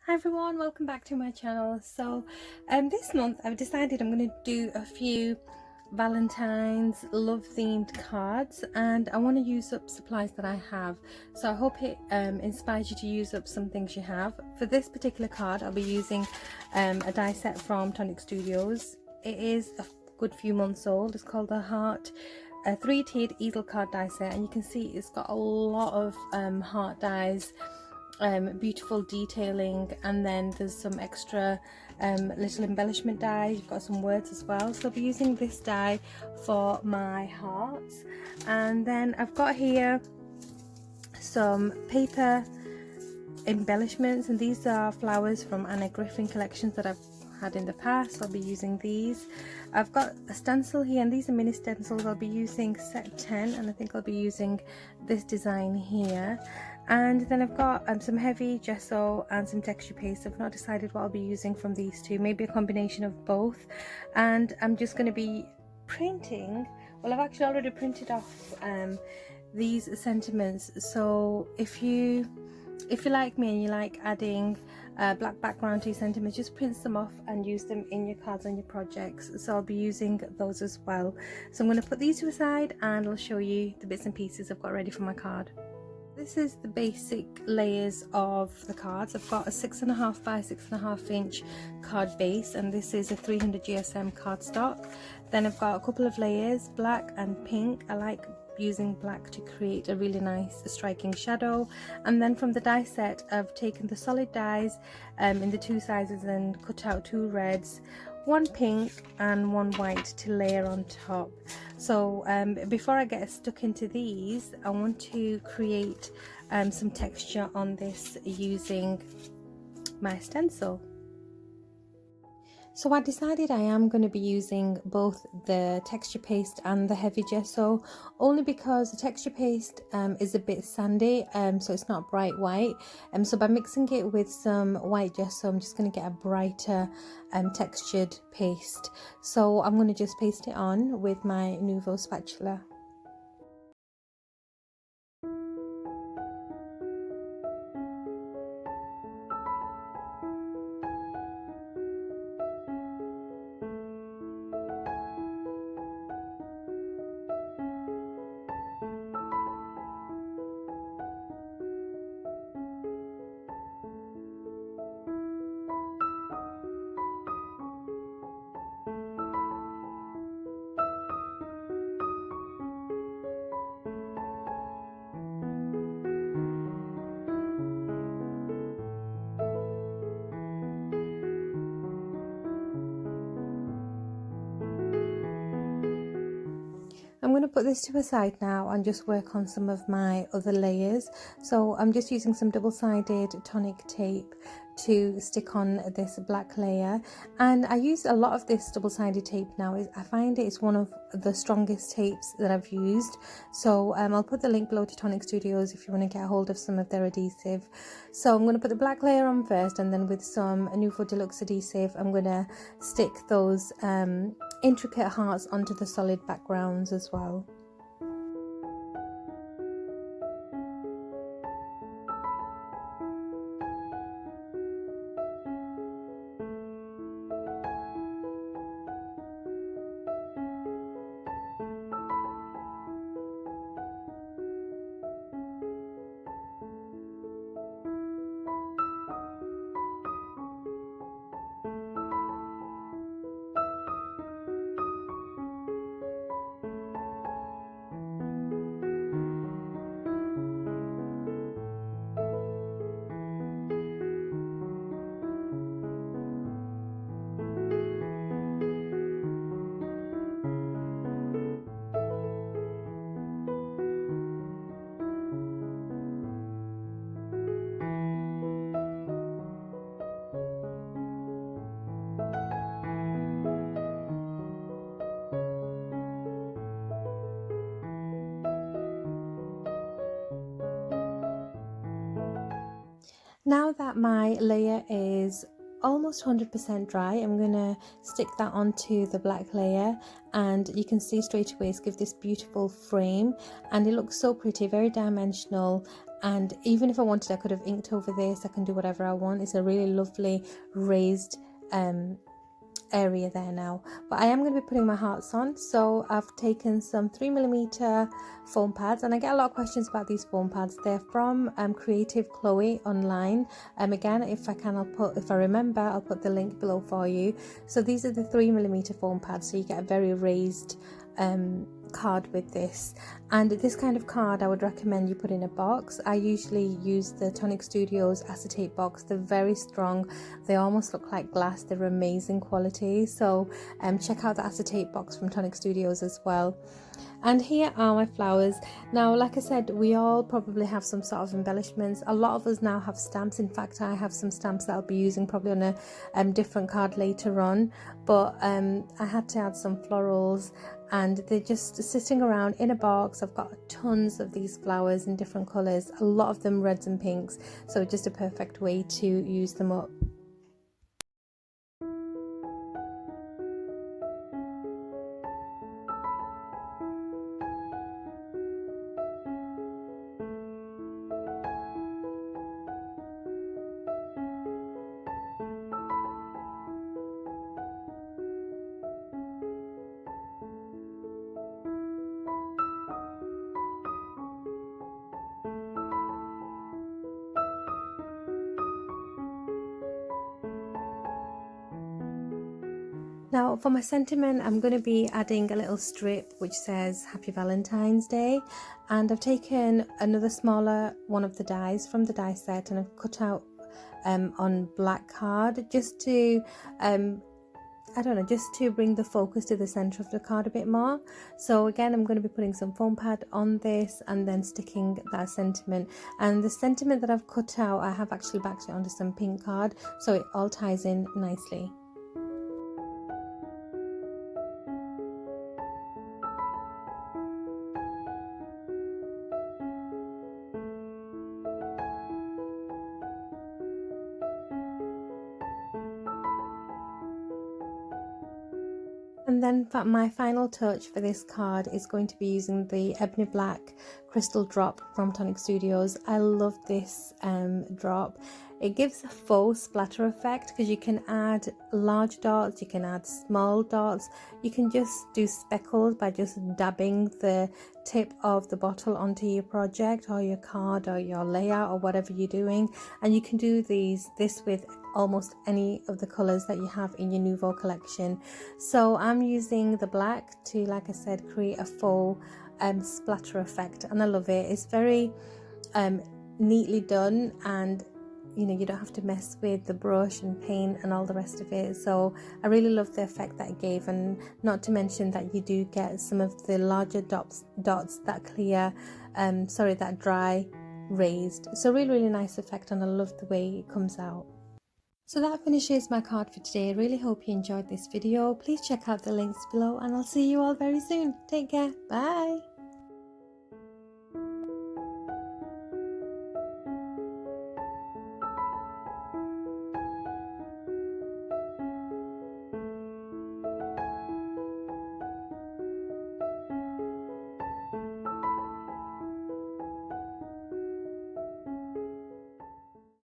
Hi everyone, welcome back to my channel. This month I've decided I'm going to do a few Valentine's love themed cards, and I want to use up supplies that I have, so I hope it inspires you to use up some things you have. For this particular card I'll be using a die set from Tonic Studios. It is a good few months old. It's called the Heart, a 3-tiered easel card die set, and you can see it's got a lot of heart dies, beautiful detailing, and then there's some extra little embellishment dies. You've got some words as well, so I'll be using this die for my hearts. And then I've got here some paper embellishments, and these are flowers from Anna Griffin collections that I've had in the past, so I'll be using these. I've got a stencil here, and these are mini stencils. I'll be using set 10, and I think I'll be using this design here. And then I've got some heavy gesso and some texture paste. I've not decided what I'll be using from these two, maybe a combination of both. And I'm just going to be printing, well, I've actually already printed off these sentiments. So if you like me and you like adding black background to your sentiments, just print them off and use them in your cards and your projects. So I'll be using those as well. So I'm going to put these to the side and I'll show you the bits and pieces I've got ready for my card. This is the basic layers of the cards. I've got a 6.5 by 6.5 inch card base, and this is a 300 GSM cardstock. Then I've got a couple of layers, black and pink. I like using black to create a really nice striking shadow. And then from the die set I've taken the solid dies in the two sizes and cut out 2 reds, 1 pink and 1 white to layer on top. So before I get stuck into these, I want to create some texture on this using my stencil. So I decided I am going to be using both the texture paste and the heavy gesso, only because the texture paste is a bit sandy, so it's not bright white. So by mixing it with some white gesso, I'm just going to get a brighter textured paste. So I'm going to just paste it on with my Nouveau spatula. I'm going to put this to the side now and just work on some of my other layers. So I'm just using some double-sided tonic tape to stick on this black layer, and I use a lot of this double-sided tape now. I find it's one of the strongest tapes that I've used. So I'll put the link below to Tonic Studios if you want to get a hold of some of their adhesive. So I'm going to put the black layer on first, and then with some Nouveau Deluxe adhesive I'm going to stick those intricate hearts onto the solid backgrounds as well. Now that my layer is almost 100% dry, I'm gonna stick that onto the black layer, and you can see straight away it's give this beautiful frame, and it looks so pretty, very dimensional, And even if I wanted, I could have inked over this. I can do whatever I want. It's a really lovely raised area there now. But I am going to be putting my hearts on, so I've taken some 3mm foam pads, and I get a lot of questions about these foam pads. They're from Creative Chloe online. Again, if I remember, I'll put the link below for you. So these are the 3mm foam pads, so you get a very raised card with this. And this kind of card I would recommend you put in a box. I usually use the Tonic Studios acetate box. They're very strong, they almost look like glass, they're amazing quality. So check out the acetate box from Tonic Studios as well. And here are my flowers. Now, like I said, we all probably have some sort of embellishments. A lot of us now have stamps. In fact, I have some stamps that I'll be using probably on a different card later on. But I had to add some florals, and they're just sitting around in a box. I've got tons of these flowers in different colours, a lot of them reds and pinks, so just a perfect way to use them up. Now for my sentiment, I'm going to be adding a little strip which says Happy Valentine's Day, and I've taken another smaller one of the dies from the die set, and I've cut out on black card just to I don't know, just to bring the focus to the center of the card a bit more. So again, I'm going to be putting some foam pad on this and then sticking that sentiment. And the sentiment that I've cut out, I have actually backed it onto some pink card, so it all ties in nicely. And then my final touch for this card is going to be using the Ebony Black Crystal Drop from Tonic Studios. I love this drop. It gives a faux splatter effect because you can add large dots, you can add small dots, you can just do speckles by just dabbing the tip of the bottle onto your project or your card or your layout or whatever you're doing. And you can do this with almost any of the colors that you have in your Nouveau collection. So I'm using the black to, like I said, create a faux splatter effect, and I love it. It's very neatly done, and you know, you don't have to mess with the brush and paint and all the rest of it. So I really love the effect that it gave, and not to mention that you do get some of the larger dots that clear, that dry raised. So really nice effect, and I love the way it comes out. So that finishes my card for today. I really hope you enjoyed this video. Please check out the links below, and I'll see you all very soon. Take care. Bye.